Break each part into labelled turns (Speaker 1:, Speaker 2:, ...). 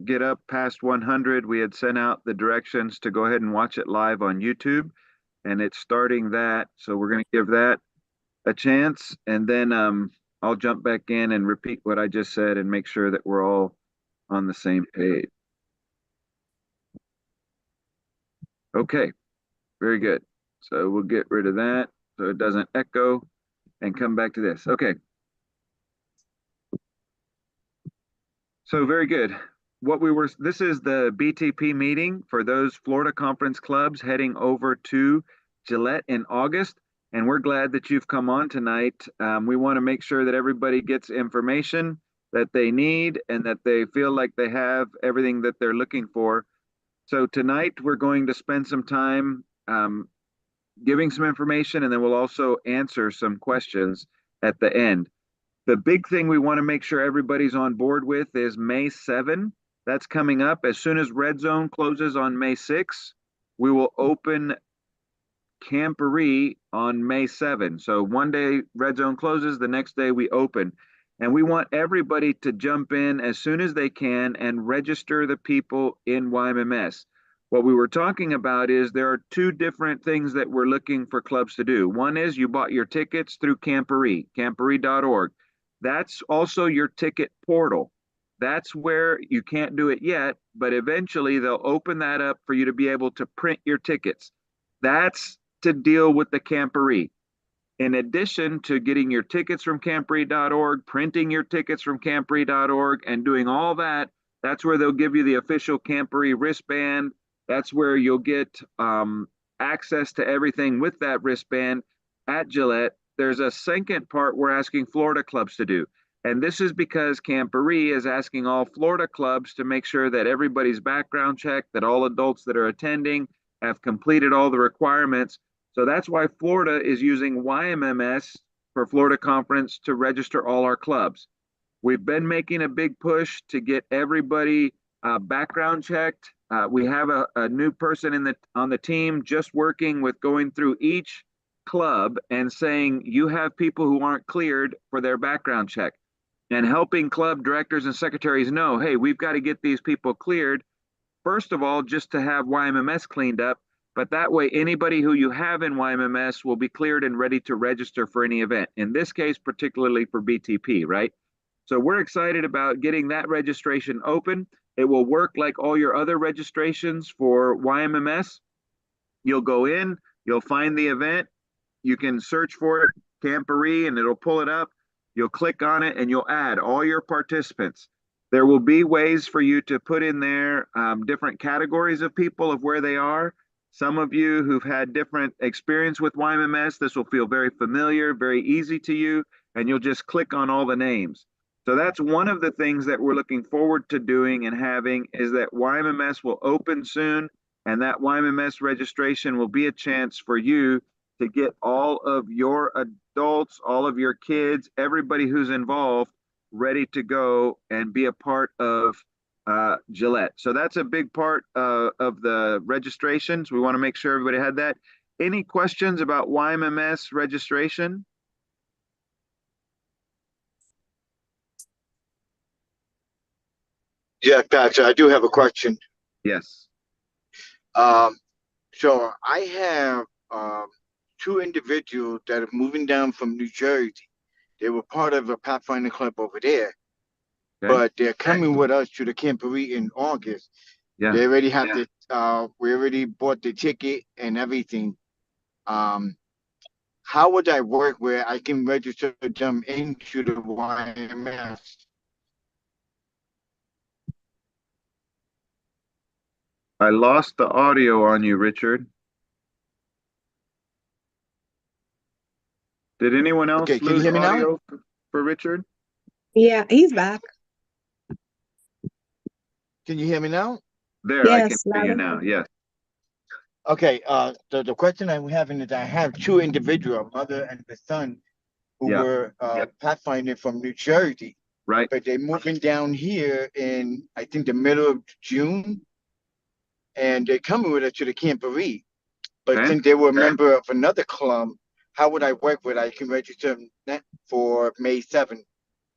Speaker 1: get up past 100, we had sent out the directions to go ahead and watch it live on YouTube, and it's starting that. So we're going to give that a chance, and then I'll jump back in and repeat what I just said and make sure that we're all on the same page. Okay, very good. So we'll get rid of that so it doesn't echo and come back to this. Okay, so very good. This is the BTP meeting for those Florida conference clubs heading over to Gillette in August. And we're glad that you've come on tonight. We want to make sure that everybody gets information that they need and that they feel like they have everything that they're looking for. So tonight we're going to spend some time giving some information, and then we'll also answer some questions at the end. The big thing we want to make sure everybody's on board with is May 7. That's coming up. As soon as Red Zone closes on May 6, we will open Camporee on May 7. So one day Red Zone closes, the next day we open. And we want everybody to jump in as soon as they can and register the people in YMMS. What we were talking about is there are two different things that we're looking for clubs to do. One is you bought your tickets through Camporee, camporee.org. That's also your ticket portal. That's where you can't do it yet, but eventually they'll open that up for you to be able to print your tickets. That's to deal with the Camporee. In addition to getting your tickets from camporee.org, printing your tickets from camporee.org, and doing all that, that's where they'll give you the official Camporee wristband. That's where you'll get access to everything with that wristband at Gillette. There's a second part we're asking Florida clubs to do. And this is because Camporee is asking all Florida clubs to make sure that everybody's background checked, that all adults that are attending have completed all the requirements. So that's why Florida is using YMMS for Florida Conference to register all our clubs. We've been making a big push to get everybody background checked. We have a new person on the team just working with going through each club and saying you have people who aren't cleared for their background check, and helping club directors and secretaries know, hey, we've got to get these people cleared. First of all, just to have YMMS cleaned up, but that way anybody who you have in YMMS will be cleared and ready to register for any event. In this case, particularly for BTP, right? So we're excited about getting that registration open. It will work like all your other registrations for YMMS. You'll go in, you'll find the event, you can search for it, Camporee, and it'll pull it up. You'll click on it and you'll add all your participants. There will be ways for you to put in there different categories of people of where they are. Some of you who've had different experience with YMMS, this will feel very familiar, very easy to you, and you'll just click on all the names. So that's one of the things that we're looking forward to doing and having, is that YMMS will open soon, and that YMMS registration will be a chance for you to get all of your adults, all of your kids, everybody who's involved, ready to go and be a part of Gillette. So that's a big part of the registrations. We want to make sure everybody had that. Any questions about YMMS registration?
Speaker 2: Yeah, gotcha. I do have a question.
Speaker 1: Yes.
Speaker 2: Um, so I have two individuals that are moving down from New Jersey. They were part of a Pathfinder club over there,
Speaker 1: Okay.
Speaker 2: but they're coming with us to the Camporee in August.
Speaker 1: Yeah.
Speaker 2: They already have the we already bought the ticket and everything. Um, how would I work where I can register them into the YMS?
Speaker 1: I lost the audio on you, Richard. Did anyone
Speaker 2: Okay,
Speaker 1: else
Speaker 2: can you
Speaker 1: lose
Speaker 2: hear me now?
Speaker 1: audio for Richard?
Speaker 3: Yeah, he's back.
Speaker 2: Can you hear me now?
Speaker 1: There, I can
Speaker 3: Yes,
Speaker 1: hear
Speaker 3: loud
Speaker 1: you
Speaker 3: and
Speaker 1: now.
Speaker 3: clear.
Speaker 1: Yes.
Speaker 2: Okay, the question I'm having is I have two individuals, a mother and the son, who
Speaker 1: Yeah.
Speaker 2: were Pathfinder from New Jersey,
Speaker 1: Right.
Speaker 2: but they're moving down here in, I think, the middle of June, and they're coming with us to the Camporee. But
Speaker 1: Okay.
Speaker 2: since they were a member of another club, how would I work with? I can register them for May 7th.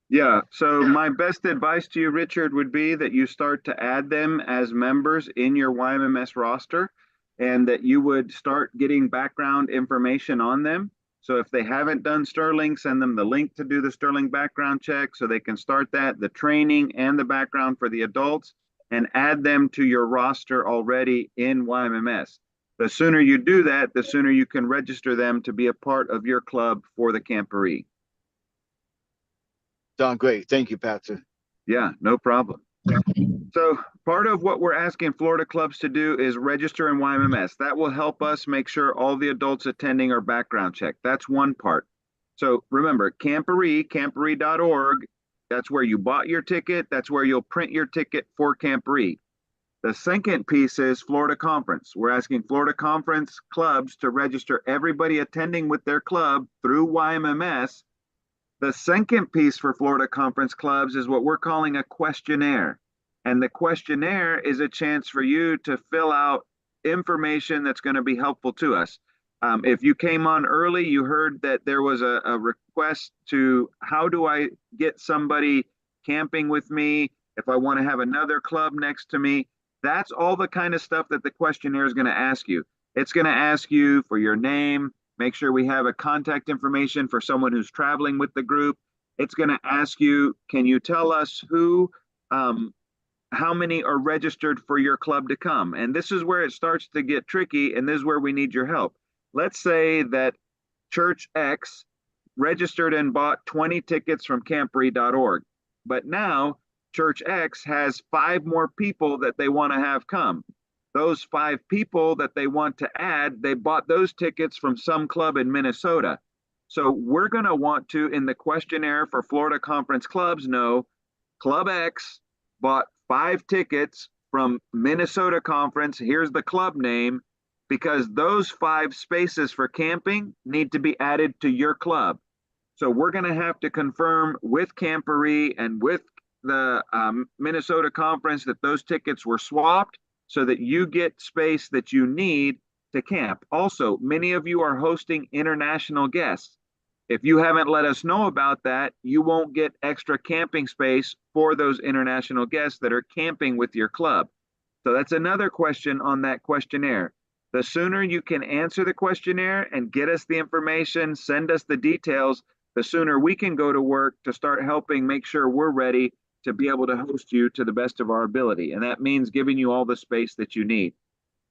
Speaker 1: Yeah, so my best advice to you, Richard, would be that you start to add them as members in your YMMS roster and that you would start getting background information on them. So if they haven't done Sterling, send them the link to do the Sterling background check so they can start that, the training and the background for the adults, and add them to your roster already in YMMS. The sooner you do that, the sooner you can register them to be a part of your club for the Camporee.
Speaker 2: Sound great. Thank you, Pastor.
Speaker 1: Yeah, no problem. So part of what we're asking Florida clubs to do is register in YMMS. That will help us make sure all the adults attending are background checked. That's one part. So remember, Camporee, camporee.org, that's where you bought your ticket. That's where you'll print your ticket for Camporee. The second piece is Florida Conference. We're asking Florida Conference clubs to register everybody attending with their club through YMMS. The second piece for Florida Conference clubs is what we're calling a questionnaire. And the questionnaire is a chance for you to fill out information that's going to be helpful to us. If you came on early, you heard that there was a request to how do I get somebody camping with me if I want to have another club next to me? That's all the kind of stuff that the questionnaire is going to ask you. It's going to ask you for your name, make sure we have a contact information for someone who's traveling with the group. It's going to ask you, can you tell us how many are registered for your club to come? And this is where it starts to get tricky, and this is where we need your help. Let's say that Church X registered and bought 20 tickets from camporee.org, but now Church X has 5 more people that they want to have come. Those 5 people that they want to add, they bought those tickets from some club in Minnesota. So we're going to want to, in the questionnaire for Florida Conference clubs, know Club X bought 5 tickets from Minnesota Conference. Here's the club name, because those 5 spaces for camping need to be added to your club. So we're going to have to confirm with Camporee and with the Minnesota Conference that those tickets were swapped so that you get space that you need to camp. Also, many of you are hosting international guests. If you haven't let us know about that, you won't get extra camping space for those international guests that are camping with your club. So that's another question on that questionnaire. The sooner you can answer the questionnaire and get us the information, send us the details, the sooner we can go to work to start helping make sure we're ready to be able to host you to the best of our ability. And that means giving you all the space that you need.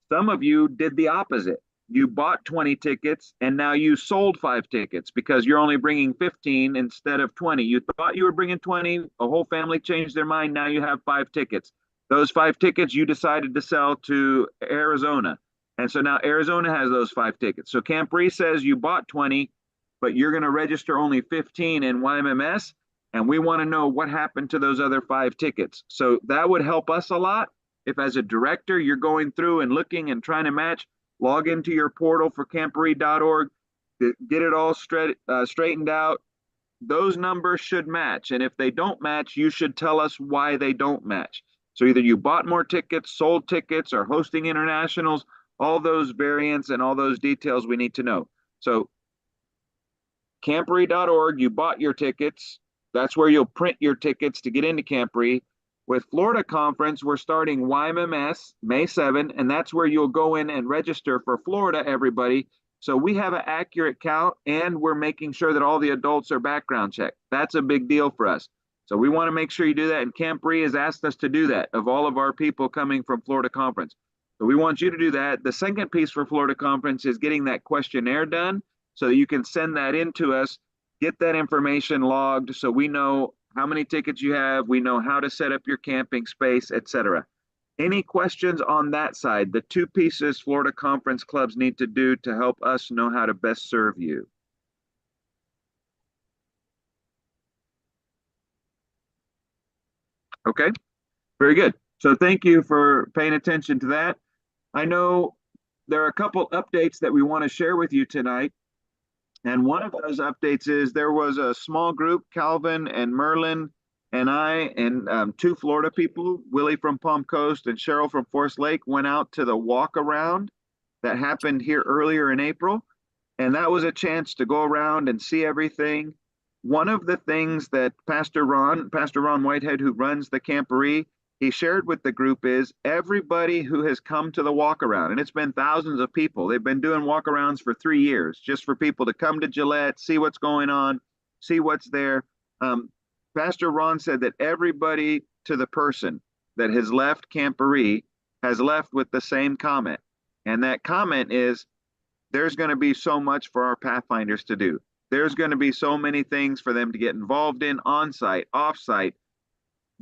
Speaker 1: Some of you did the opposite. You bought 20 tickets and now you sold 5 tickets because you're only bringing 15 instead of 20. You thought you were bringing 20, a whole family changed their mind. Now you have 5 tickets. Those 5 tickets you decided to sell to Arizona. And so now Arizona has those 5 tickets. So Camporee says you bought 20, but you're going to register only 15 in YMMS. And we want to know what happened to those other 5 tickets. So that would help us a lot. If as a director, you're going through and looking and trying to match, log into your portal for camporee.org, get it all straightened out. Those numbers should match. And if they don't match, you should tell us why they don't match. So either you bought more tickets, sold tickets, or hosting internationals, all those variants and all those details we need to know. So camporee.org, you bought your tickets. That's where you'll print your tickets to get into Camporee. With Florida Conference, we're starting YMMS May 7, and that's where you'll go in and register for Florida, everybody. So we have an accurate count, and we're making sure that all the adults are background checked. That's a big deal for us. So we want to make sure you do that, and Camporee has asked us to do that of all of our people coming from Florida Conference. So we want you to do that. The second piece for Florida Conference is getting that questionnaire done so that you can send that in to us, get that information logged so we know how many tickets you have, we know how to set up your camping space, etc. Any questions on that side? The 2 pieces Florida Conference clubs need to do to help us know how to best serve you. Okay, very good. So thank you for paying attention to that. I know there are a couple updates that we want to share with you tonight. And one of those updates is there was a small group, Calvin and Merlin and I and 2 Florida people, Willie from Palm Coast and Cheryl from Forest Lake, went out to the walk around that happened here earlier in April. And that was a chance to go around and see everything. one of the things that Pastor Ron Whitehead, who runs the Camporee, he shared with the group is everybody who has come to the walk around, and it's been thousands of people. They've been doing walk arounds for 3 years just for people to come to Gillette, see what's going on, see what's there. Pastor Ron said that everybody to the person that has left Camporee has left with the same comment. And that comment is there's going to be so much for our Pathfinders to do. There's going to be so many things for them to get involved in on site, off site,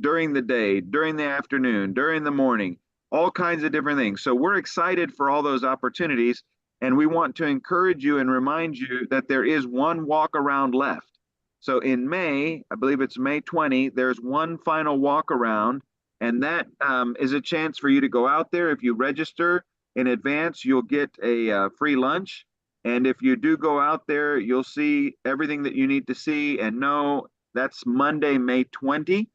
Speaker 1: during the day, during the afternoon, during the morning, all kinds of different things. So we're excited for all those opportunities. And we want to encourage you and remind you that there is one walk around left. So in May, I believe it's May 20, there's one final walk around. And that is a chance for you to go out there. If you register in advance, you'll get a free lunch. And if you do go out there, you'll see everything that you need to see and know. That's Monday, May 20.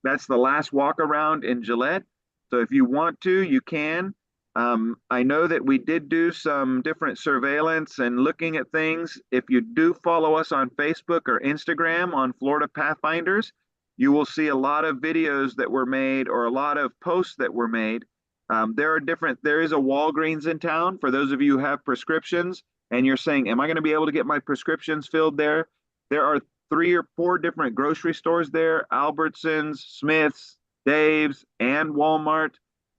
Speaker 1: That's the last walk around in Gillette. So if you want to, you can. I know that we did do some different surveillance and looking at things. If you do follow us on Facebook or Instagram on Florida Pathfinders, you will see a lot of videos that were made or a lot of posts that were made. There is a Walgreens in town for those of you who have prescriptions and you're saying, am I going to be able to get my prescriptions filled there? There are 3 or 4 different grocery stores there, Albertsons, Smith's, Dave's, and Walmart.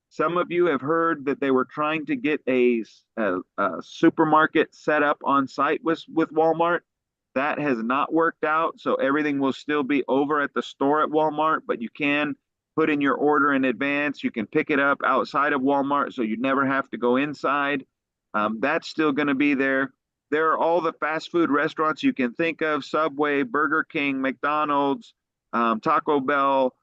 Speaker 1: Some of you have heard that they were trying to get a supermarket set up on site with Walmart. That has not worked out, so everything will still be over at the store at Walmart, but you can put in your order in advance. You can pick it up outside of Walmart, so you never have to go inside. That's still going to be there. There are all the fast food restaurants you can think of: Subway, Burger King, McDonald's, Taco Bell,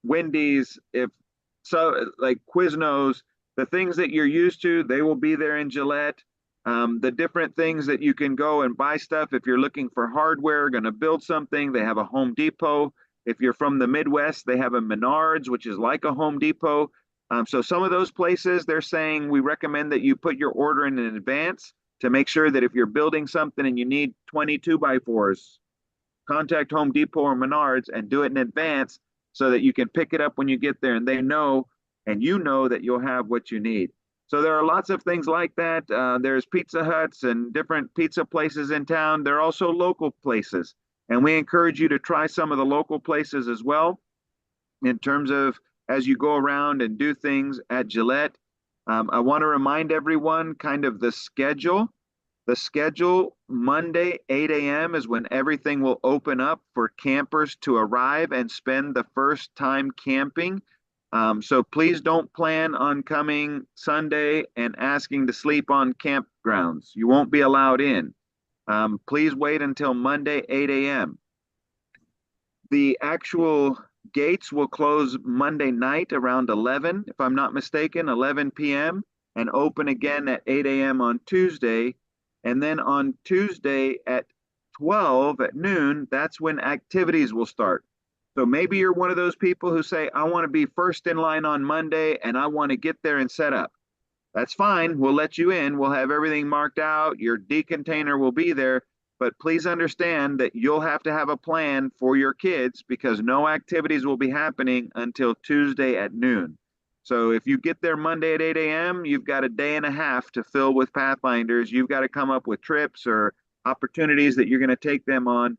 Speaker 1: Wendy's, like Quiznos. The things that you're used to, they will be there in Gillette. The different things that you can go and buy stuff. If you're looking for hardware, going to build something, they have a Home Depot. If you're from the Midwest, they have a Menards, which is like a Home Depot. So some of those places, they're saying we recommend that you put your order in advance to make sure that if you're building something and you need 22x4s, contact Home Depot or Menards and do it in advance so that you can pick it up when you get there and they know and you know that you'll have what you need. So there are lots of things like that. There's Pizza Huts and different pizza places in town. There are also local places. And we encourage you to try some of the local places as well in terms of as you go around and do things at Gillette. I want to remind everyone kind of the schedule. The schedule, Monday, 8 a.m. is when everything will open up for campers to arrive and spend the first time camping. So please don't plan on coming Sunday and asking to sleep on campgrounds. You won't be allowed in. Please wait until Monday, 8 a.m. The actual gates will close Monday night around 11, if I'm not mistaken, 11 p.m., and open again at 8 a.m. on Tuesday. And then on Tuesday at 12 at noon, that's when activities will start. So maybe you're one of those people who say, I want to be first in line on Monday and I want to get there and set up. That's fine. We'll let you in. We'll have everything marked out. Your decontainer will be there. But please understand that you'll have to have a plan for your kids because no activities will be happening until Tuesday at noon. So if you get there Monday at 8 a.m., you've got a day and a half to fill with Pathfinders. You've got to come up with trips or opportunities that you're going to take them on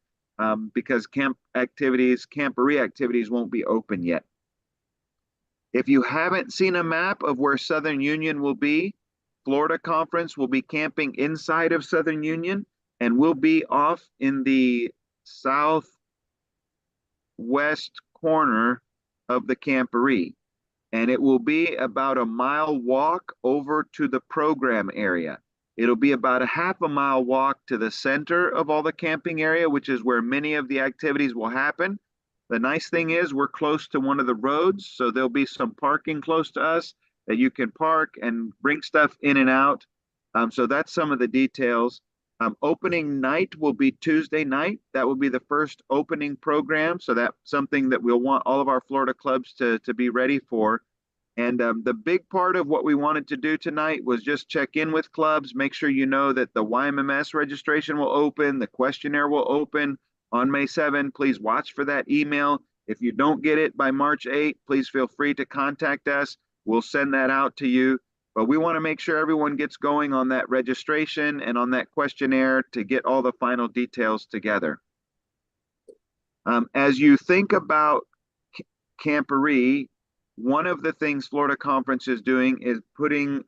Speaker 1: because Camporee activities won't be open yet. If you haven't seen a map of where Southern Union will be, Florida Conference will be camping inside of Southern Union and we'll be off in the southwest corner of the Camporee. And it will be about a mile walk over to the program area. It'll be about a half a mile walk to the center of all the camping area, which is where many of the activities will happen. The nice thing is we're close to one of the roads, so there'll be some parking close to us that you can park and bring stuff in and out. So that's some of the details. Opening night will be Tuesday night. That will be the first opening program. So that's something that we'll want all of our Florida clubs to be ready for. And the big part of what we wanted to do tonight was just check in with clubs, make sure you know that the YMMS registration will open, the questionnaire will open, on May 7. Please watch for that email. If you don't get it by March 8, please feel free to contact us. We'll send that out to you. But we want to make sure everyone gets going on that registration and on that questionnaire to get all the final details together. As you think about Camporee, one of the things Florida Conference is doing is putting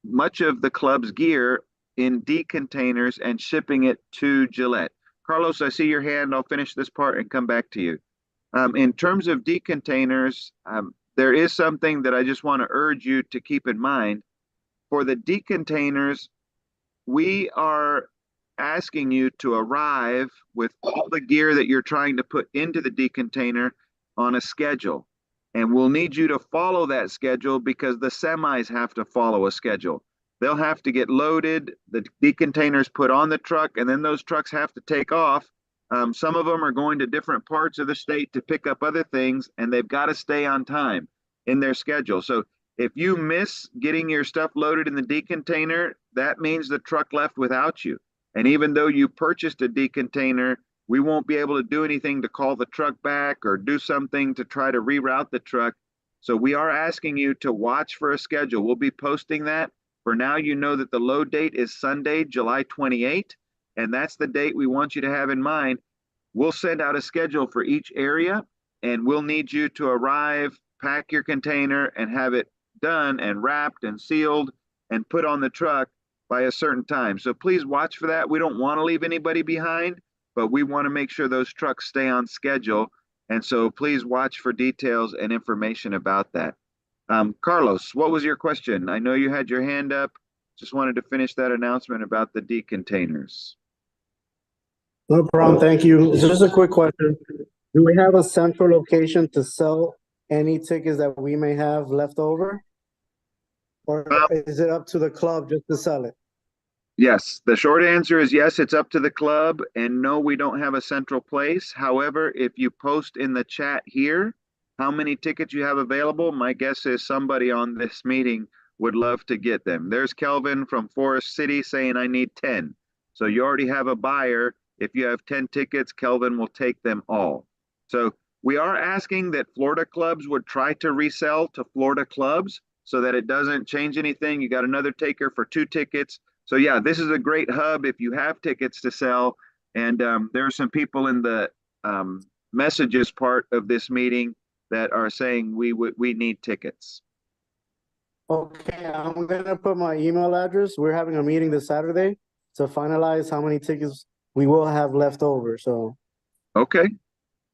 Speaker 1: much of the club's gear in D-containers and shipping it to Gillette. Carlos, I see your hand. I'll finish this part and come back to you. In terms of D-containers, there is something that I just want to urge you to keep in mind. For the D-containers, we are asking you to arrive with all the gear that you're trying to put into the D-container on a schedule. And we'll need you to follow that schedule because the semis have to follow a schedule. They'll have to get loaded, the D-containers put on the truck, and then those trucks have to take off. Some of them are going to different parts of the state to pick up other things, and they've got to stay on time in their schedule. So if you miss getting your stuff loaded in the D-container, that means the truck left without you. And even though you purchased a D-container, we won't be able to do anything to call the truck back or do something to try to reroute the truck. So we are asking you to watch for a schedule. We'll be posting that. For now, you know that the load date is Sunday, July 28th, and that's the date we want you to have in mind. We'll send out a schedule for each area, and we'll need you to arrive, pack your container, and have it done and wrapped and sealed and put on the truck by a certain time. So please watch for that. We don't want to leave anybody behind, but we want to make sure those trucks stay on schedule. And so please watch for details and information about that. Carlos, what was your question? I know you had your hand up. Just wanted to finish that announcement about the D containers.
Speaker 4: No problem. Thank you. It's just a quick question. Do we have a central location to sell any tickets that we may have left over? Or is it up to the club just to sell it?
Speaker 1: Yes, the short answer is yes, it's up to the club. And no, we don't have a central place. However, if you post in the chat here how many tickets you have available, my guess is somebody on this meeting would love to get them. There's Kelvin from Forest City saying I need 10. So you already have a buyer. If you have 10 tickets, Kelvin will take them all. So we are asking that Florida clubs would try to resell to Florida clubs so that it doesn't change anything. You got another taker for 2 tickets. So yeah, this is a great hub if you have tickets to sell. And there are some people in the messages part of this meeting that are saying we need tickets.
Speaker 4: Okay, I'm gonna put my email address. We're having a meeting this Saturday to finalize how many tickets we will have left over. So
Speaker 1: okay.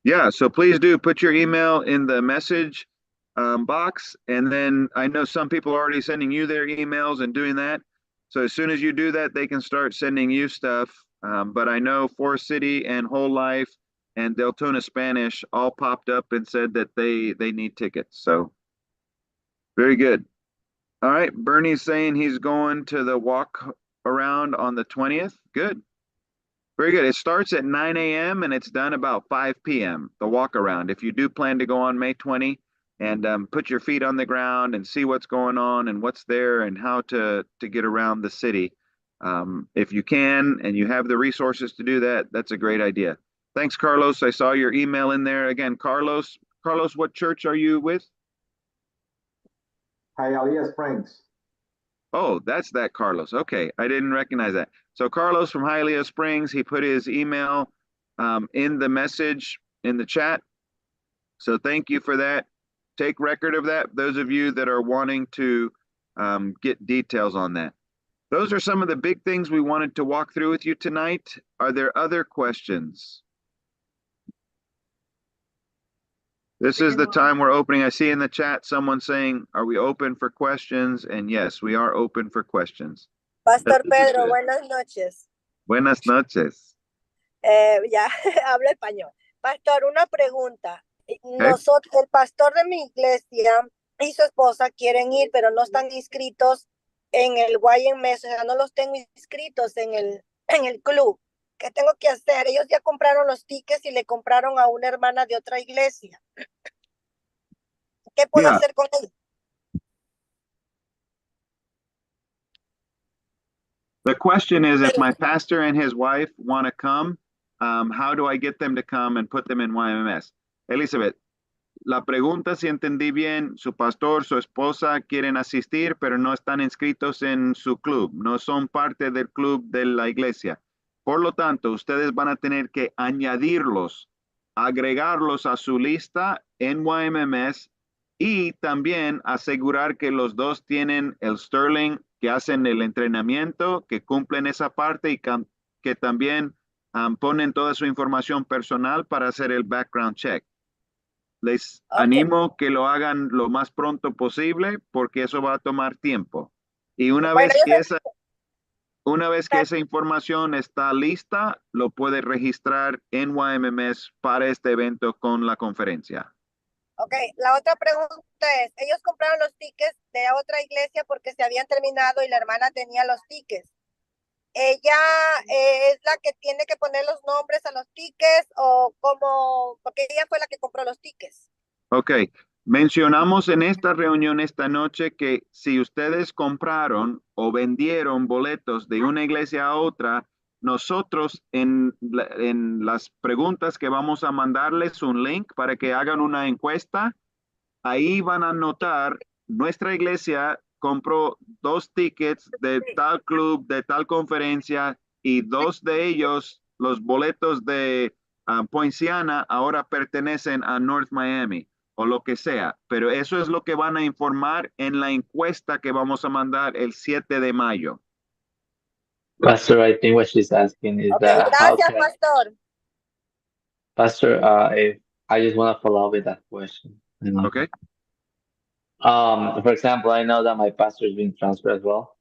Speaker 1: Yeah, so please do put your email in the message box. And then I know some people are already sending you their emails and doing that. So as soon as you do that, they can start sending you stuff. But I know Forest City and Whole Life and Deltona Spanish all popped up and said that they need tickets. So very good. All right, Bernie's saying he's going to the walk around on the 20th. Good. Very good. It starts at 9 a.m. and it's done about 5 p.m., the walk around. If you do plan to go on May 20 and put your feet on the ground and see what's going on and what's there and how to get around the city. If you can and you have the resources to do that, that's a great idea. Thanks, Carlos. I saw your email in there. Again, Carlos, what church are you with?
Speaker 5: Hialeah Springs.
Speaker 1: Oh, that's that Carlos. Okay, I didn't recognize that. So Carlos from Hialeah Springs, he put his email in the message in the chat. So thank you for that. Take record of that, those of you that are wanting to get details on that. Those are some of the big things we wanted to walk through with you tonight. Are there other questions? This is the time we're opening. I see in the chat someone saying, are we open for questions? And yes, we are open for questions.
Speaker 6: Pastor Pedro, buenas noches.
Speaker 1: Buenas noches.
Speaker 6: Ya hablo español. Pastor, una pregunta. Nosotros, el pastor de mi iglesia y su esposa quieren ir, pero no están inscritos en el YMS, o sea, no los tengo inscritos en el club. ¿Qué tengo que hacer? Ellos ya compraron los tickets y le compraron a una hermana de otra iglesia. ¿Qué puedo hacer con ellos?
Speaker 1: The question is, if my pastor and his wife want to come, how do I get them to come and put them in YMMS? Elizabeth, la pregunta, si entendí bien, su pastor, su esposa quieren asistir, pero no están inscritos en su club, no son parte del club de la iglesia. Por lo tanto, ustedes van a tener que añadirlos, agregarlos a su lista en YMMS y también asegurar que los dos tienen el Sterling, que hacen el entrenamiento, que cumplen esa parte y que también ponen toda su información personal para hacer el background check. Les animo que lo hagan lo más pronto posible porque eso va a tomar tiempo. Y una
Speaker 6: Bueno,
Speaker 1: vez que esa información está lista, lo puede registrar en YMMS para este evento con la conferencia.
Speaker 6: Ok, la otra pregunta es, ellos compraron los tickets de otra iglesia porque se habían terminado y la hermana tenía los tickets. ¿Ella es la que tiene que poner los nombres a los tickets o cómo? Porque ella fue la que compró los tickets.
Speaker 1: Ok, mencionamos en esta reunión esta noche que si ustedes compraron o vendieron boletos de una iglesia a otra, nosotros en las preguntas que vamos a mandarles un link para que hagan una encuesta. Ahí van a notar, nuestra iglesia compró 2 tickets de tal club, de tal conferencia, y 2 de ellos, los boletos de Poinciana, ahora pertenecen a North Miami o lo que sea. Pero eso es lo que van a informar en la encuesta que vamos a mandar el 7 de mayo.
Speaker 5: Pastor, I think what she's asking is
Speaker 6: Okay,
Speaker 5: that how
Speaker 6: gracias,
Speaker 5: can,
Speaker 6: pastor.
Speaker 5: Pastor, if I just want to follow up with that question.
Speaker 1: Okay.
Speaker 5: For example, I know that my pastor is being transferred as well,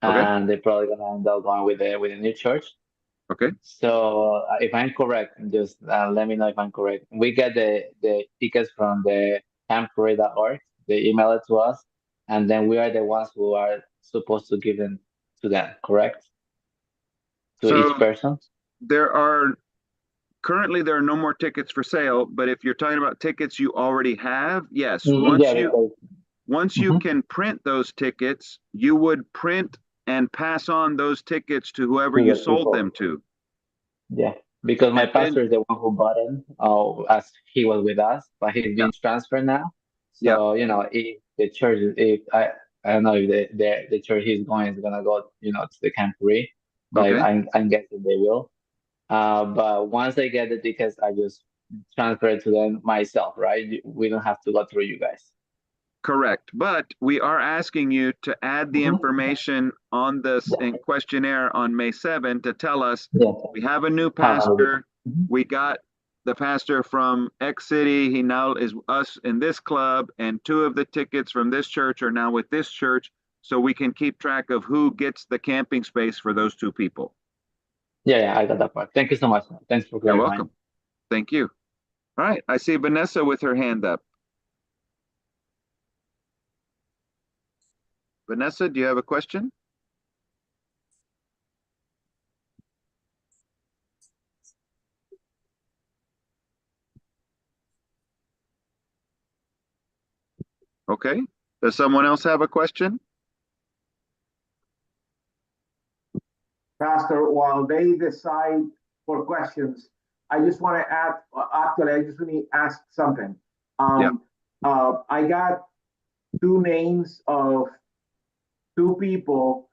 Speaker 1: Okay.
Speaker 5: and they're probably gonna end up going with a new church.
Speaker 1: Okay.
Speaker 5: So if I'm correct, just let me know if I'm correct. We get the tickets from the Camporee.org. They email it to us, and then we are the ones who are supposed to give them to them, correct? To
Speaker 1: So
Speaker 5: each person.
Speaker 1: Currently there are no more tickets for sale, but if you're talking about tickets you already have, yes.
Speaker 5: Yeah, because
Speaker 1: Once you can print those tickets, you would print and pass on those tickets to whoever
Speaker 5: to
Speaker 1: you
Speaker 5: the
Speaker 1: sold
Speaker 5: people.
Speaker 1: them to.
Speaker 5: Yeah, because my
Speaker 1: And then-
Speaker 5: pastor is the one who bought him, as he was with us, but he's being transferred now. So you know, if the church, if I don't know if the church he's going is gonna go, you know, to the Camporee, but
Speaker 1: Okay.
Speaker 5: I'm guessing they will. But once I get the tickets, I just transfer it to them myself, right? We don't have to go through you guys.
Speaker 1: Correct. But we are asking you to add the information on this questionnaire on May 7 to tell us
Speaker 5: Yeah.
Speaker 1: we have a new
Speaker 5: How do we-
Speaker 1: pastor. We got the pastor from X city. He now is us in this club, and 2 of the tickets from this church are now with this church. So we can keep track of who gets the camping space for those 2 people.
Speaker 5: Yeah, I got that part. Thank you so much. Thanks for
Speaker 1: You're
Speaker 5: clarifying.
Speaker 1: welcome. Thank you. All right. I see Vanessa with her hand up. Vanessa, do you have a question? Okay. Does someone else have a question?
Speaker 7: Pastor, while they decide for questions, I just want to add, actually, I just want to ask something. I got 2 names of 2 people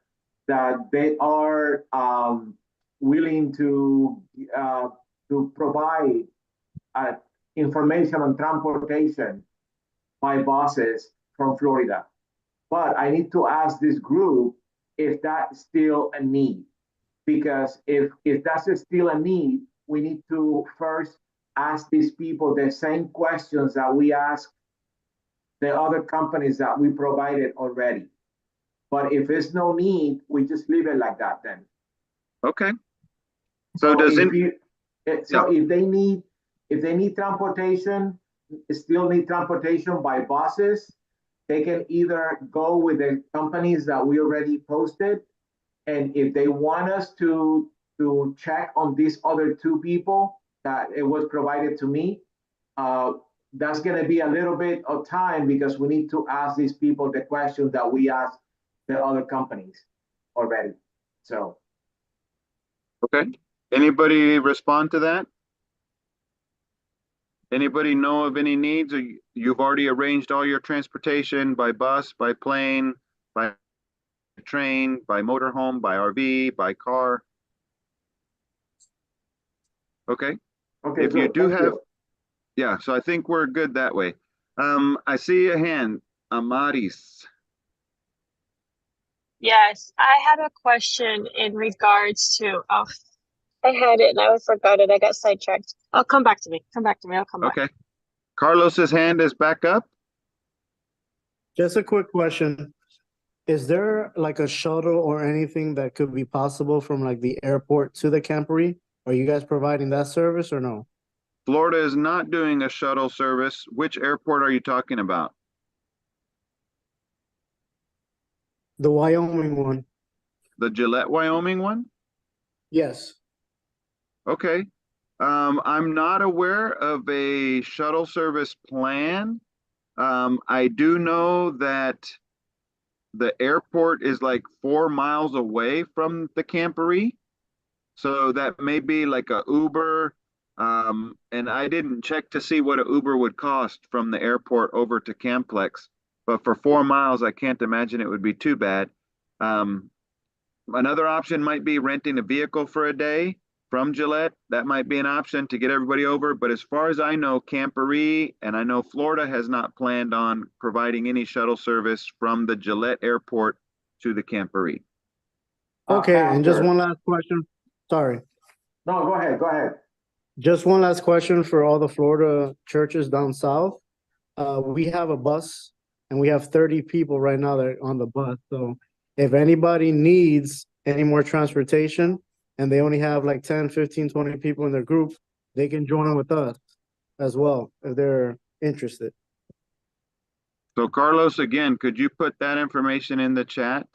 Speaker 7: that they are willing to provide information on transportation by buses from Florida. But I need to ask this group if that's still a need. Because if that's still a need, we need to first ask these people the same questions that we ask the other companies that we provided already. But if there's no need, we just leave it like that then.
Speaker 1: Okay. So
Speaker 7: if they need transportation, still need transportation by buses, they can either go with the companies that we already posted. And if they want us to check on these other 2 people that it was provided to me, that's going to be a little bit of time because we need to ask these people the questions that we asked the other companies already. So.
Speaker 1: Okay. Anybody respond to that? Anybody know of any needs, or you've already arranged all your transportation by bus, by plane, by train, by motorhome, by RV, by car? Okay.
Speaker 7: Okay,
Speaker 1: If you
Speaker 7: good.
Speaker 1: do
Speaker 7: Thank
Speaker 1: have,
Speaker 7: you.
Speaker 1: yeah, so I think we're good that way. I see a hand, Amaris.
Speaker 8: Yes, I had a question in regards to, oh, I had it and I forgot it. I got sidetracked. I'll come back to me. Come back to me. I'll come back.
Speaker 1: Okay. Carlos's hand is back up.
Speaker 4: Just a quick question. Is there like a shuttle or anything that could be possible from like the airport to the Camporee? Are you guys providing that service or no?
Speaker 1: Florida is not doing a shuttle service. Which airport are you talking about?
Speaker 4: The Wyoming one?
Speaker 1: The Gillette, Wyoming one?
Speaker 4: Yes.
Speaker 1: Okay. I'm not aware of a shuttle service plan. I do know that the airport is like 4 miles away from the Camporee. So that may be like a Uber. And I didn't check to see what an Uber would cost from the airport over to Camplex. But for 4 miles, I can't imagine it would be too bad. Another option might be renting a vehicle for a day from Gillette. That might be an option to get everybody over. But as far as I know, Camporee and I know Florida has not planned on providing any shuttle service from the Gillette airport to the Camporee.
Speaker 4: Okay, and just
Speaker 7: Pastor.
Speaker 4: one last question. Sorry.
Speaker 7: No, go ahead. Go ahead.
Speaker 4: Just one last question for all the Florida churches down south. We have a bus and we have 30 people right now that are on the bus. So if anybody needs any more transportation and they only have like 10, 15, 20 people in their group, they can join with us as well if they're interested.
Speaker 1: So Carlos, again, could you put that information in the chat?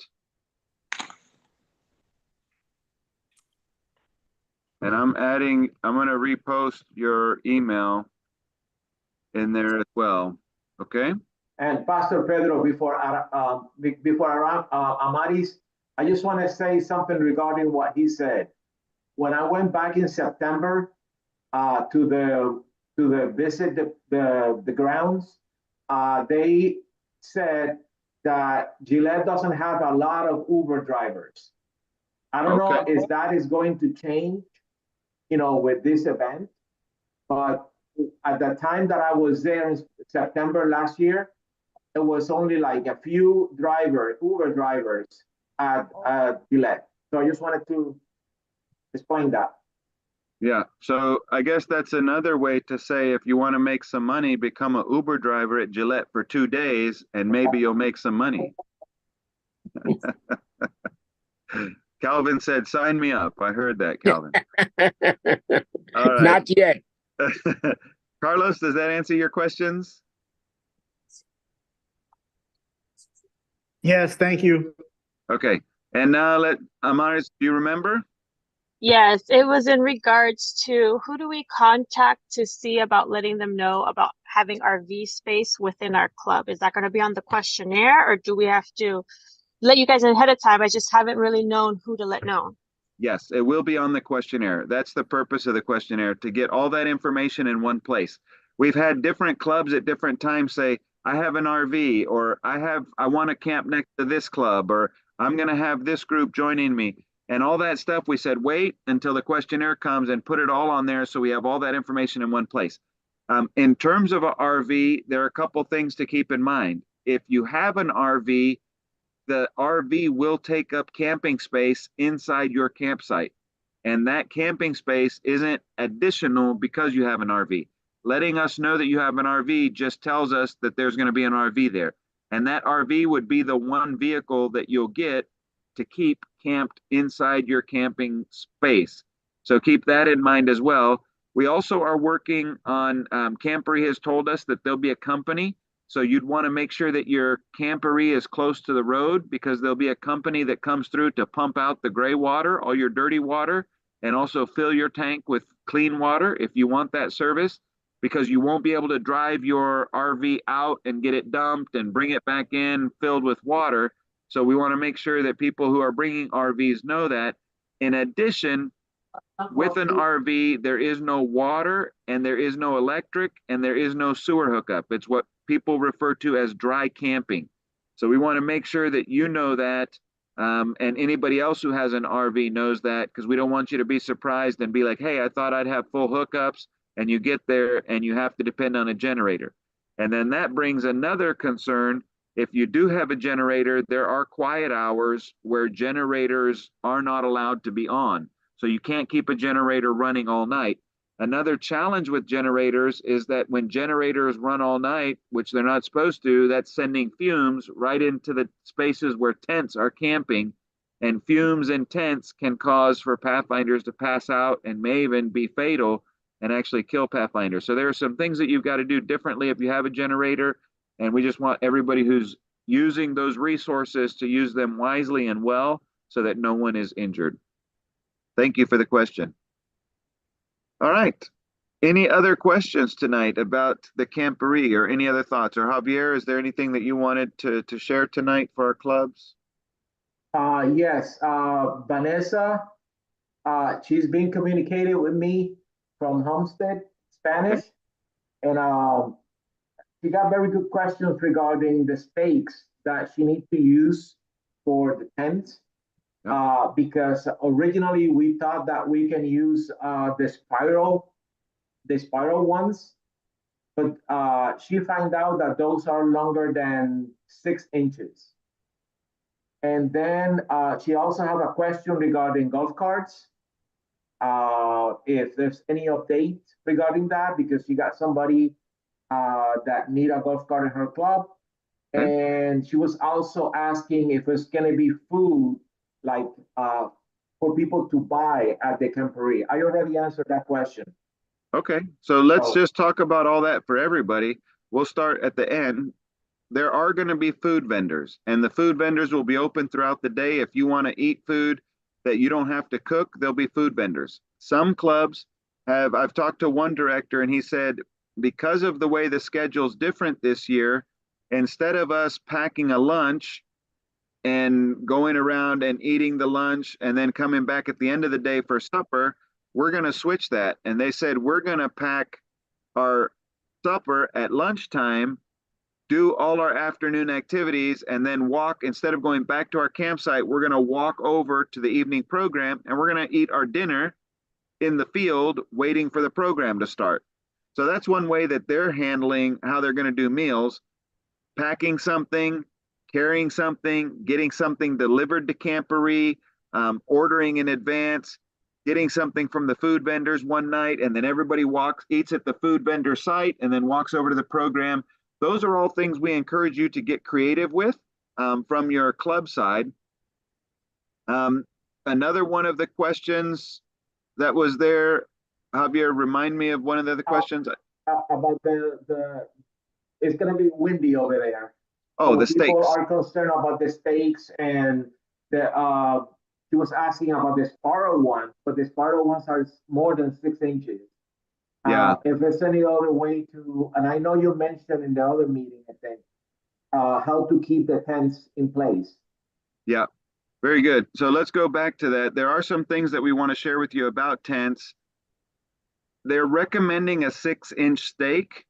Speaker 1: And I'm going to repost your email in there as well. Okay.
Speaker 7: And Pastor Pedro, before Amaris, I just want to say something regarding what he said. When I went back in September to the visit the grounds, they said that Gillette doesn't have a lot of Uber drivers. I don't know if that is going to change, with this event, but at the time that I was there in September last year, it was only like a few Uber drivers at Gillette. So I just wanted to explain that.
Speaker 1: Yeah. So I guess that's another way to say if you want to make some money, become an Uber driver at Gillette for 2 days and maybe you'll make some money. Calvin said, sign me up. I heard that, Calvin. All right.
Speaker 9: Not yet.
Speaker 1: Carlos, does that answer your questions?
Speaker 4: Yes, thank you.
Speaker 1: Okay. And now let Amaris, do you remember?
Speaker 8: Yes, it was in regards to who do we contact to see about letting them know about having RV space within our club? Is that going to be on the questionnaire or do we have to let you guys ahead of time? I just haven't really known who to let know.
Speaker 1: Yes, it will be on the questionnaire. That's the purpose of the questionnaire, to get all that information in one place. We've had different clubs at different times say, I have an RV, or I want to camp next to this club, or I'm going to have this group joining me. And all that stuff, we said, wait until the questionnaire comes and put it all on there so we have all that information in one place. In terms of an RV, there are a couple things to keep in mind. If you have an RV, the RV will take up camping space inside your campsite. And that camping space isn't additional because you have an RV. Letting us know that you have an RV just tells us that there's going to be an RV there. And that RV would be the one vehicle that you'll get to keep camped inside your camping space. So keep that in mind as well. We also are working on, Camporee has told us that there'll be a company. So you'd want to make sure that your Camporee is close to the road, because there'll be a company that comes through to pump out the gray water, all your dirty water, and also fill your tank with clean water if you want that service, because you won't be able to drive your RV out and get it dumped and bring it back in filled with water. So we want to make sure that people who are bringing RVs know that. In addition, With an RV, there is no water and there is no electric and there is no sewer hookup. It's what people refer to as dry camping. So we want to make sure that you know that, and anybody else who has an RV knows that, because we don't want you to be surprised and be like, hey, I thought I'd have full hookups, and you get there and you have to depend on a generator. And then that brings another concern. If you do have a generator, there are quiet hours where generators are not allowed to be on. So you can't keep a generator running all night. Another challenge with generators is that when generators run all night, which they're not supposed to, that's sending fumes right into the spaces where tents are camping. And fumes in tents can cause for pathfinders to pass out and may even be fatal and actually kill pathfinders. So there are some things that you've got to do differently if you have a generator. And we just want everybody who's using those resources to use them wisely and well so that no one is injured. Thank you for the question. All right. Any other questions tonight about the Camporee or any other thoughts? Or Javier, is there anything that you wanted to share tonight for our clubs?
Speaker 7: Yes, Vanessa, she's been communicating with me from Homestead, Spanish, and she got very good questions regarding the stakes that she needs to use for the tents. Because originally we thought that we can use the spiral ones, but she found out that those are longer than 6 inches. And then she also had a question regarding golf carts. If there's any update regarding that, because she got somebody that need a golf cart in her club. And she was also asking if it's gonna be food like for people to buy at the Camporee. I already answered that question.
Speaker 1: Okay, so let's just talk about all that for everybody. We'll start at the end. There are going to be food vendors, and the food vendors will be open throughout the day. If you want to eat food that you don't have to cook, there'll be food vendors. Some clubs have, I've talked to one director, and he said, because of the way the schedule's different this year, instead of us packing a lunch and going around and eating the lunch and then coming back at the end of the day for supper, we're going to switch that. And they said, we're going to pack our supper at lunchtime, do all our afternoon activities, and then walk. Instead of going back to our campsite, we're going to walk over to the evening program and we're going to eat our dinner in the field waiting for the program to start. So that's one way that they're handling how they're going to do meals, packing something, carrying something, getting something delivered to Camporee, ordering in advance, getting something from the food vendors one night, and then everybody eats at the food vendor site and then walks over to the program. Those are all things we encourage you to get creative with from your club side. Another one of the questions that was there, Javier, remind me of one of the other questions.
Speaker 7: About it's going to be windy over there.
Speaker 1: Oh, the
Speaker 7: people
Speaker 1: stakes.
Speaker 7: are concerned about the stakes, and she was asking about the spiral one, but the spiral ones are more than 6 inches.
Speaker 1: Yeah.
Speaker 7: If there's any other way to, and I know you mentioned in the other meeting, I think, how to keep the tents in place.
Speaker 1: Yeah, very good. So let's go back to that. There are some things that we want to share with you about tents. They're recommending a 6-inch stake.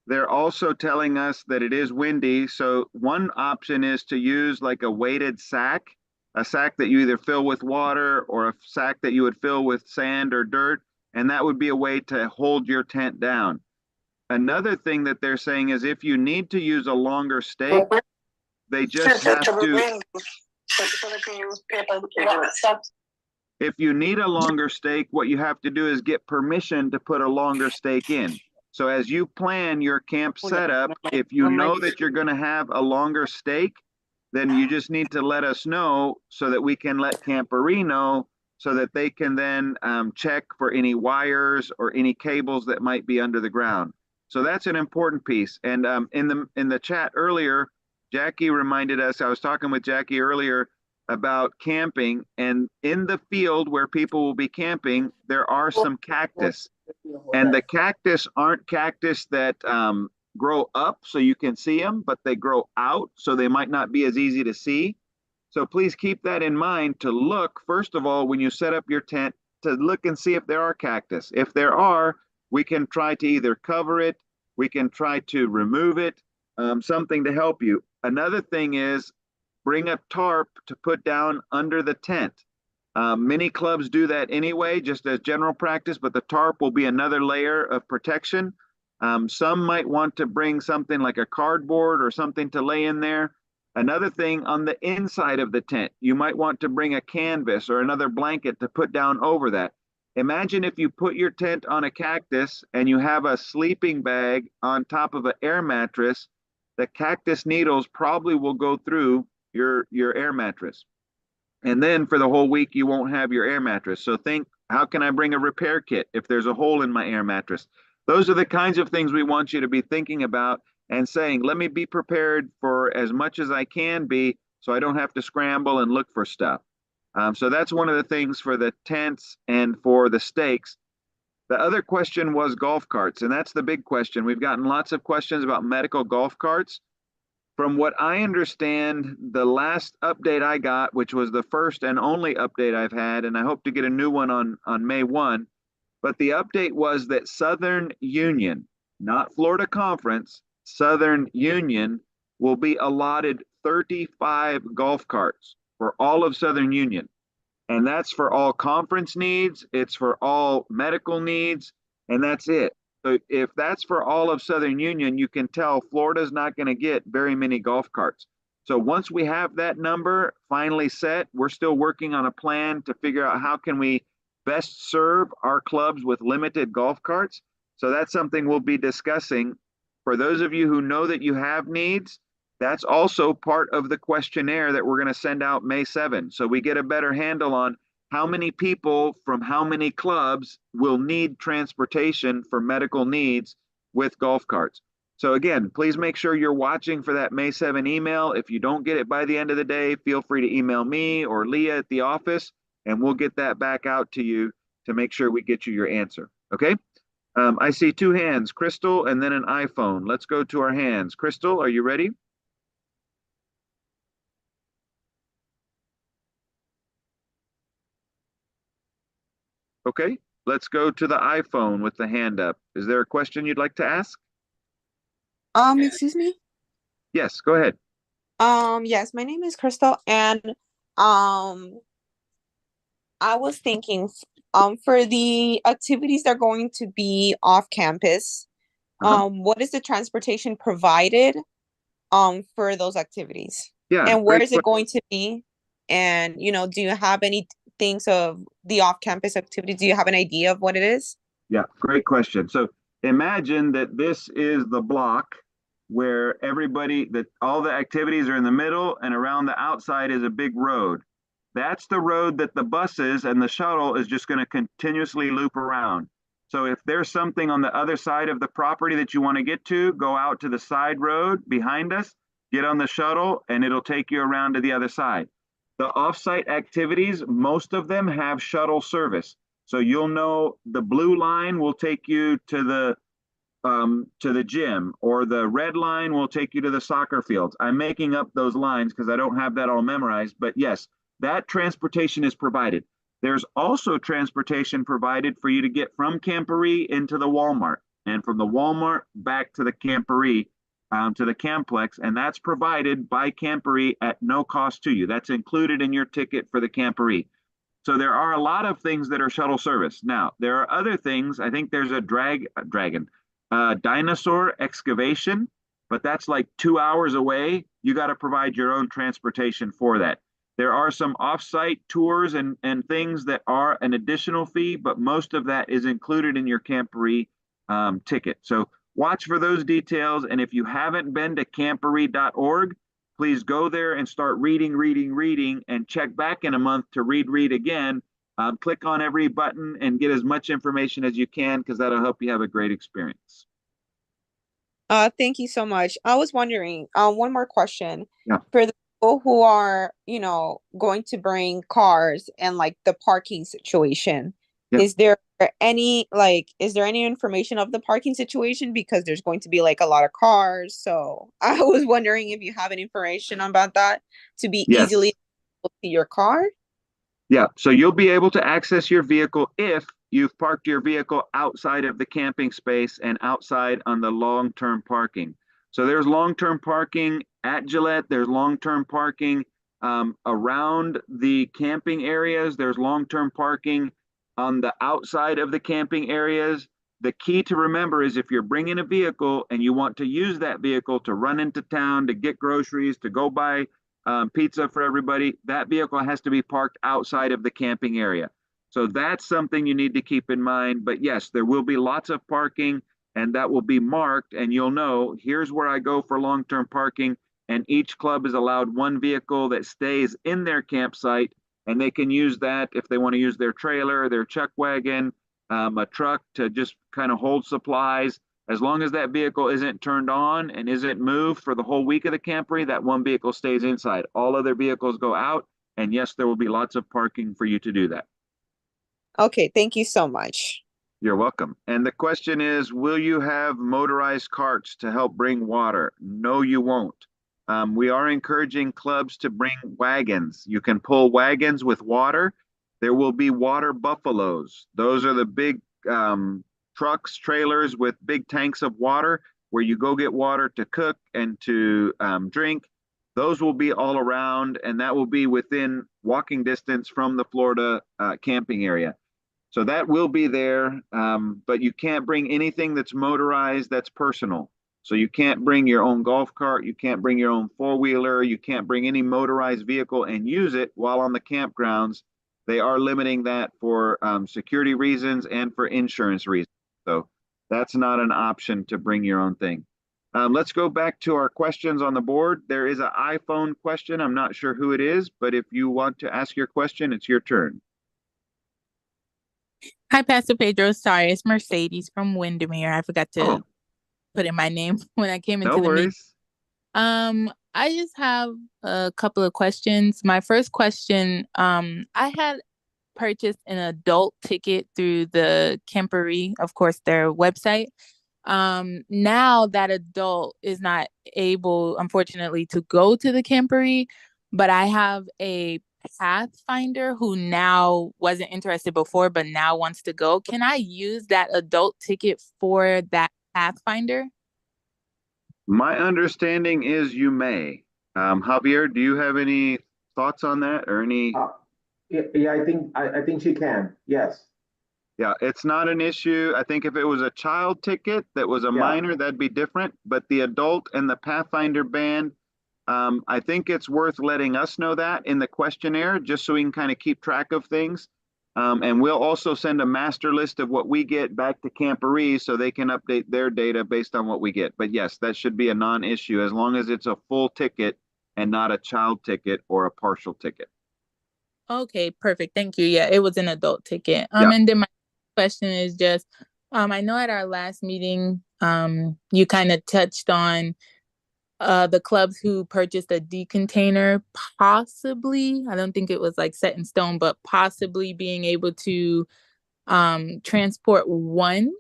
Speaker 1: They're also telling us that it is windy. So one option is to use like a weighted sack, a sack that you either fill with water or a sack that you would fill with sand or dirt. And that would be a way to hold your tent down. Another thing that they're saying is if you need to use a longer stake, they just have to. If you need a longer stake, what you have to do is get permission to put a longer stake in. So as you plan your camp setup, if you know that you're going to have a longer stake, then you just need to let us know so that we can let Camporee know so that they can then check for any wires or any cables that might be under the ground. So that's an important piece. And in the chat earlier, Jackie reminded us, I was talking with Jackie earlier about camping, and in the field where people will be camping, there are some cactus. And the cactus aren't cactus that grow up so you can see them, but they grow out, so they might not be as easy to see. So please keep that in mind to look, first of all, when you set up your tent, to look and see if there are cactus. If there are, we can try to either cover it, we can try to remove it, something to help you. Another thing is bring a tarp to put down under the tent. Many clubs do that anyway, just as general practice, but the tarp will be another layer of protection. Some might want to bring something like a cardboard or something to lay in there. Another thing, on the inside of the tent, you might want to bring a canvas or another blanket to put down over that. Imagine if you put your tent on a cactus and you have a sleeping bag on top of an air mattress, the cactus needles probably will go through your air mattress. And then for the whole week, you won't have your air mattress. So think, how can I bring a repair kit if there's a hole in my air mattress? Those are the kinds of things we want you to be thinking about and saying, let me be prepared for as much as I can be so I don't have to scramble and look for stuff. So that's one of the things for the tents and for the stakes. The other question was golf carts, and that's the big question. We've gotten lots of questions about medical golf carts. From what I understand, the last update I got, which was the first and only update I've had, and I hope to get a new one on May 1, but the update was that Southern Union, not Florida Conference, Southern Union will be allotted 35 golf carts for all of Southern Union. And that's for all conference needs, it's for all medical needs, and that's it. So if that's for all of Southern Union, you can tell Florida's not going to get very many golf carts. So once we have that number finally set, we're still working on a plan to figure out how can we best serve our clubs with limited golf carts. So that's something we'll be discussing. For those of you who know that you have needs, that's also part of the questionnaire that we're going to send out May 7. So we get a better handle on how many people from how many clubs will need transportation for medical needs with golf carts. So again, please make sure you're watching for that May 7 email. If you don't get it by the end of the day, feel free to email me or Leah at the office, and we'll get that back out to you to make sure we get you your answer. Okay? I see two hands, Crystal and then an iPhone. Let's go to our hands. Crystal, are you ready? Okay, let's go to the iPhone with the hand up. Is there a question you'd like to ask?
Speaker 9: Excuse me.
Speaker 1: Yes, go ahead.
Speaker 9: Yes, my name is Crystal, and I was thinking, for the activities that are going to be off campus, what is the transportation provided, for those activities?
Speaker 1: Yeah,
Speaker 9: And where
Speaker 1: great
Speaker 9: is it going to be? And, do you have any things of the off-campus activity? Do you have an idea of what it is?
Speaker 1: Yeah, great question. So imagine that this is the block where all the activities are in the middle, and around the outside is a big road. That's the road that the buses and the shuttle is just going to continuously loop around. So if there's something on the other side of the property that you want to get to, go out to the side road behind us, get on the shuttle, and it'll take you around to the other side. The offsite activities, most of them have shuttle service. So you'll know the blue line will take you to the gym, or the red line will take you to the soccer fields. I'm making up those lines because I don't have that all memorized, but yes, that transportation is provided. There's also transportation provided for you to get from Camporee into the Walmart, and from the Walmart back to the Camporee, to the Camplex, and that's provided by Camporee at no cost to you. That's included in your ticket for the Camporee. So there are a lot of things that are shuttle service. Now, there are other things. I think there's a dinosaur excavation, but that's like 2 hours away. You got to provide your own transportation for that. There are some off-site tours and things that are an additional fee, but most of that is included in your Camporee ticket. So watch for those details. And if you haven't been to camporee.org, please go there and start reading, and check back in a month to read again. Click on every button and get as much information as you can, because that'll help you have a great experience.
Speaker 9: Thank you so much. I was wondering, one more question.
Speaker 1: Yeah.
Speaker 9: For the people who are, going to bring cars and like the parking situation,
Speaker 1: Yeah.
Speaker 9: is there any information of the parking situation? Because there's going to be like a lot of cars. So I was wondering if you have any information about that to be
Speaker 1: Yes.
Speaker 9: easily able to see your car.
Speaker 1: Yeah, so you'll be able to access your vehicle if you've parked your vehicle outside of the camping space and outside on the long-term parking. So there's long-term parking at Gillette, there's long-term parking around the camping areas, there's long-term parking on the outside of the camping areas. The key to remember is if you're bringing a vehicle and you want to use that vehicle to run into town, to get groceries, to go buy pizza for everybody, that vehicle has to be parked outside of the camping area. So that's something you need to keep in mind. But yes, there will be lots of parking and that will be marked and you'll know here's where I go for long-term parking. And each club is allowed one vehicle that stays in their campsite and they can use that if they want to use their trailer, their chuck wagon, a truck to just kind of hold supplies. As long as that vehicle isn't turned on and isn't moved for the whole week of the Camporee, that one vehicle stays inside. All other vehicles go out. And yes, there will be lots of parking for you to do that.
Speaker 9: Okay, thank you so much.
Speaker 1: You're welcome. And the question is, will you have motorized carts to help bring water? No, you won't. We are encouraging clubs to bring wagons. You can pull wagons with water. There will be water buffaloes. Those are the big trucks, trailers with big tanks of water where you go get water to cook and to drink. Those will be all around, and that will be within walking distance from the Florida camping area. So that will be there, but you can't bring anything that's motorized that's personal. So you can't bring your own golf cart, you can't bring your own four-wheeler, you can't bring any motorized vehicle and use it while on the campgrounds. They are limiting that for security reasons and for insurance reasons. So that's not an option to bring your own thing. Let's go back to our questions on the board. There is an iPhone question. I'm not sure who it is, but if you want to ask your question, it's your turn.
Speaker 10: Hi, Pastor Pedro. Sorry, it's Mercedes from Windermere. I forgot to put in my name when I came into
Speaker 1: No
Speaker 10: the meeting.
Speaker 1: worries.
Speaker 10: I just have a couple of questions. My first question, I had purchased an adult ticket through the Camporee, of course, their website. Now that adult is not able, unfortunately, to go to the Camporee, but I have a Pathfinder who now wasn't interested before, but now wants to go. Can I use that adult ticket for that Pathfinder?
Speaker 1: My understanding is you may. Javier, do you have any thoughts on that or any?
Speaker 7: Yeah, I think she can. Yes.
Speaker 1: Yeah, it's not an issue. I think if it was a child ticket that was a minor, that'd be different. But the adult and the Pathfinder band, I think it's worth letting us know that in the questionnaire, just so we can kind of keep track of things. And we'll also send a master list of what we get back to Camporee so they can update their data based on what we get. But yes, that should be a non-issue as long as it's a full ticket and not a child ticket or a partial ticket.
Speaker 10: Okay, perfect. Thank you. Yeah, it was an adult ticket.
Speaker 1: Yeah.
Speaker 10: And then my question is just, I know at our last meeting, you kind of touched on the clubs who purchased a decontainer, possibly, I don't think it was like set in stone, but possibly being able to transport one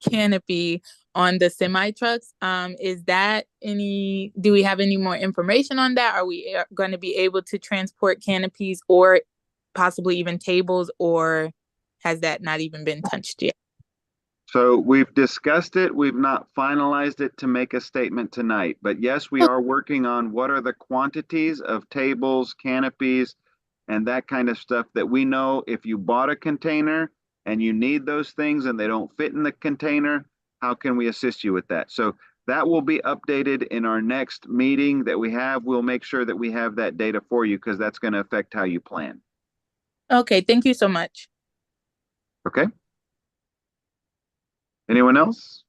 Speaker 10: canopy on the semi trucks. Is that do we have any more information on that? Are we going to be able to transport canopies or possibly even tables, or has that not even been touched yet?
Speaker 1: So we've discussed it. We've not finalized it to make a statement tonight. But yes, we are working on what are the quantities of tables, canopies, and that kind of stuff that we know if you bought a container and you need those things and they don't fit in the container, how can we assist you with that? So that will be updated in our next meeting that we have. We'll make sure that we have that data for you because that's going to affect how you plan.
Speaker 10: Okay, thank you so much.
Speaker 1: Okay. Anyone else?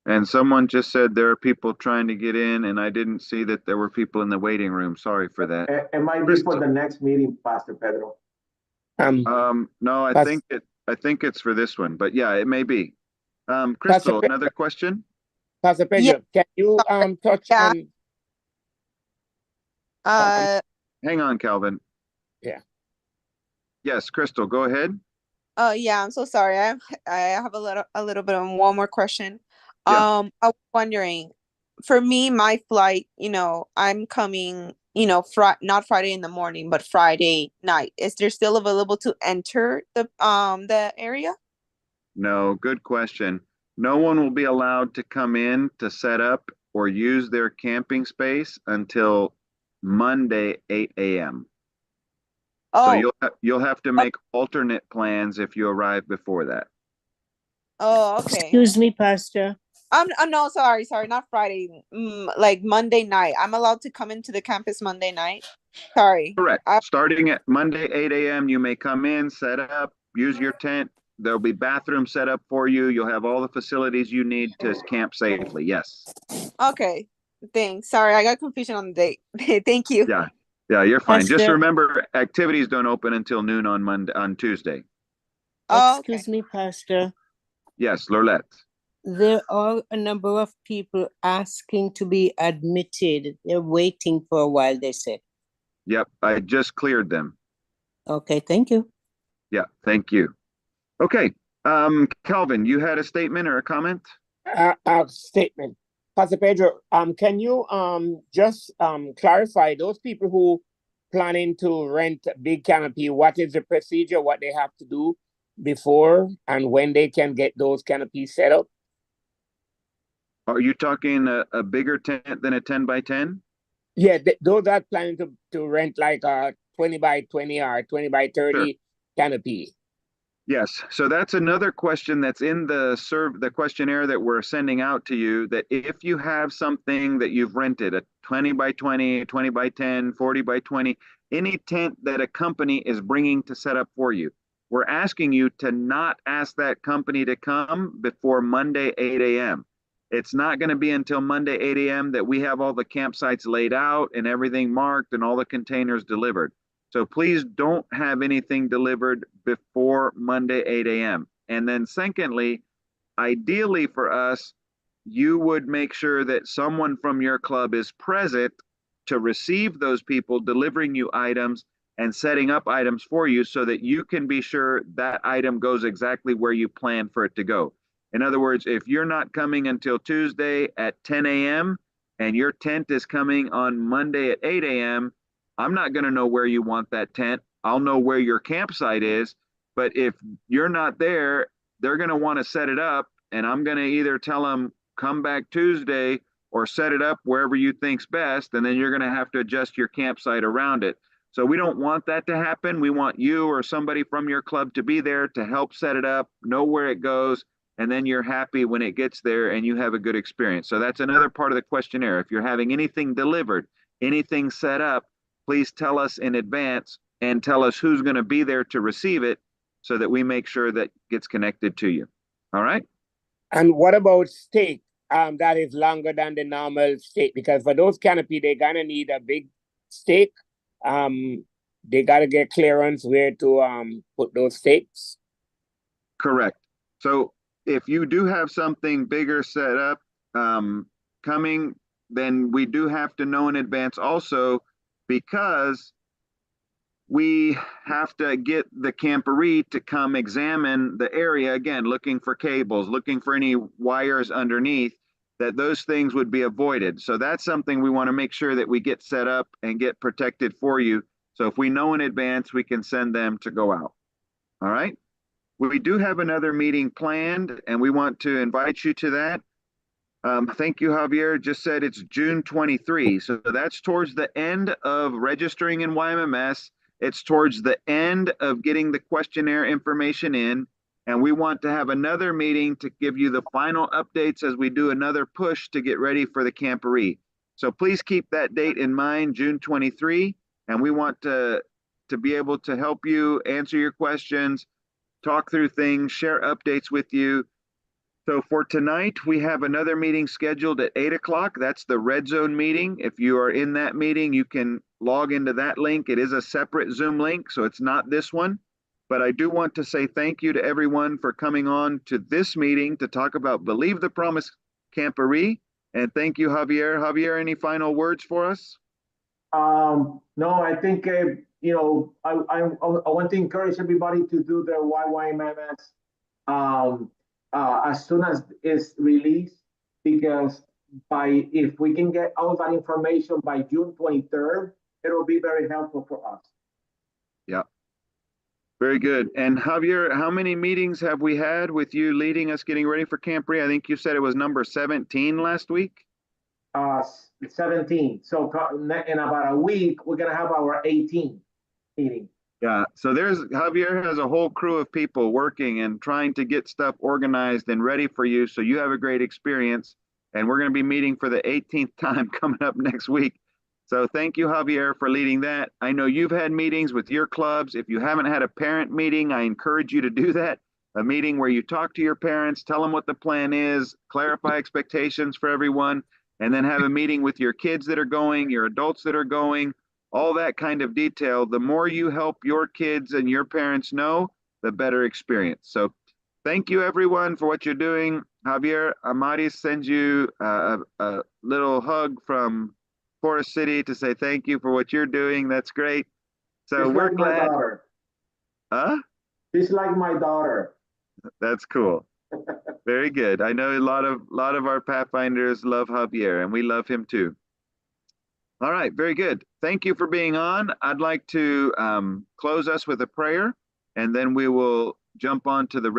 Speaker 1: And someone just said there are people trying to get in, and I didn't see that there were people in the waiting room. Sorry for that.
Speaker 7: It might be for the next meeting, Pastor Pedro.
Speaker 1: No, I think it's for this one, but yeah, it may be. Crystal, another question?
Speaker 11: Pastor Pedro, can you touch on?
Speaker 1: Hang on, Calvin.
Speaker 11: Yeah.
Speaker 1: Yes, Crystal, go ahead.
Speaker 9: Yeah, I'm so sorry. I have a little bit of one more question.
Speaker 1: Yeah.
Speaker 9: I was wondering, for me, my flight, I'm coming, not Friday in the morning, but Friday night. Is there still available to enter the area?
Speaker 1: No, good question. No one will be allowed to come in to set up or use their camping space until Monday, 8 a.m. So
Speaker 9: Oh,
Speaker 1: you'll have to make alternate plans if you arrive before that.
Speaker 9: oh, okay.
Speaker 12: Excuse me, Pastor.
Speaker 9: No, sorry, not Friday. Like Monday night. I'm allowed to come into the campus Monday night. Sorry.
Speaker 1: Correct. Starting at Monday, 8 a.m., you may come in, set up, use your tent. There'll be bathrooms set up for you. You'll have all the facilities you need to camp safely. Yes.
Speaker 9: Okay. Thanks. Sorry, I got confusion on the date. Thank you.
Speaker 1: Yeah. Yeah, you're fine. Just
Speaker 12: Pastor,
Speaker 1: remember, activities don't open until noon on Tuesday.
Speaker 9: Oh, okay.
Speaker 12: excuse me, Pastor.
Speaker 1: Yes, Lorette.
Speaker 12: There are a number of people asking to be admitted. They're waiting for a while, they said.
Speaker 1: Yep, I just cleared them.
Speaker 12: Okay, thank you.
Speaker 1: Yeah, thank you. Okay, Calvin, you had a statement or a comment?
Speaker 11: Statement. Pastor Pedro, can you just clarify those people who planning to rent a big canopy, what is the procedure, what they have to do before and when they can get those canopies set up?
Speaker 1: Are you talking a bigger tent than a 10 by 10?
Speaker 11: Yeah, those are planning to rent like a 20 by 20 or 20 by 30 canopy.
Speaker 1: Yes, so that's another question that's in the questionnaire that we're sending out to you, that if you have something that you've rented, a 20 by 20, 20 by 10, 40 by 20, any tent that a company is bringing to set up for you, we're asking you to not ask that company to come before Monday, 8 a.m. It's not going to be until Monday, 8 a.m. that we have all the campsites laid out and everything marked and all the containers delivered. So please don't have anything delivered before Monday, 8 a.m. And then secondly, ideally for us, you would make sure that someone from your club is present to receive those people delivering you items and setting up items for you so that you can be sure that item goes exactly where you plan for it to go. In other words, if you're not coming until Tuesday at 10 a.m. and your tent is coming on Monday at 8 a.m., I'm not going to know where you want that tent. I'll know where your campsite is. But if you're not there, they're going to want to set it up. And I'm going to either tell them, come back Tuesday or set it up wherever you think's best. And then you're going to have to adjust your campsite around it. So we don't want that to happen. We want you or somebody from your club to be there to help set it up, know where it goes, and then you're happy when it gets there and you have a good experience. So that's another part of the questionnaire. If you're having anything delivered, anything set up, please tell us in advance and tell us who's going to be there to receive it so that we make sure that gets connected to you. All right?
Speaker 11: And what about stake? That is longer than the normal stake, because for those canopy, they're gonna need a big stake. They gotta get clearance where to put those stakes.
Speaker 1: Correct. So if you do have something bigger set up coming, then we do have to know in advance also, because we have to get the Camporee to come examine the area again, looking for cables, looking for any wires underneath, that those things would be avoided. So that's something we want to make sure that we get set up and get protected for you. So if we know in advance, we can send them to go out. All right. We do have another meeting planned and we want to invite you to that. Thank you, Javier. Just said it's June 23. So that's towards the end of registering in YMMS. It's towards the end of getting the questionnaire information in. And we want to have another meeting to give you the final updates as we do another push to get ready for the Camporee. So please keep that date in mind, June 23. And we want to be able to help you answer your questions, talk through things, share updates with you. So for tonight, we have another meeting scheduled at 8 o'clock. That's the Red Zone meeting. If you are in that meeting, you can log into that link. It is a separate Zoom link, so it's not this one. But I do want to say thank you to everyone for coming on to this meeting to talk about Believe the Promise Camporee. And thank you, Javier. Javier, any final words for us?
Speaker 7: No, I think you know, I want to encourage everybody to do their YYMMS as soon as it's released, because if we can get all that information by June 23rd, it'll be very helpful for us.
Speaker 1: Yeah. Very good. And Javier, how many meetings have we had with you leading us getting ready for Camporee? I think you said it was number 17 last week.
Speaker 7: 17. So in about a week, we're gonna have our 18th meeting.
Speaker 1: Yeah. So Javier has a whole crew of people working and trying to get stuff organized and ready for you, so you have a great experience. And we're going to be meeting for the 18th time coming up next week. So thank you, Javier, for leading that. I know you've had meetings with your clubs. If you haven't had a parent meeting, I encourage you to do that. A meeting where you talk to your parents, tell them what the plan is, clarify expectations for everyone, and then have a meeting with your kids that are going, your adults that are going, all that kind of detail. The more you help your kids and your parents know, the better experience. So thank you, everyone, for what you're doing. Javier, Amaris sends you a little hug from Forest City to say thank you for what you're doing. That's great. So
Speaker 7: She's
Speaker 1: we're
Speaker 7: like
Speaker 1: glad.
Speaker 7: My daughter.
Speaker 1: Huh?
Speaker 7: She's like my daughter.
Speaker 1: That's cool. Very good. I know a lot of our Pathfinders love Javier, and we love him too. All right, very good. Thank you for being on. I'd like to close us with a prayer, and then we will jump on to the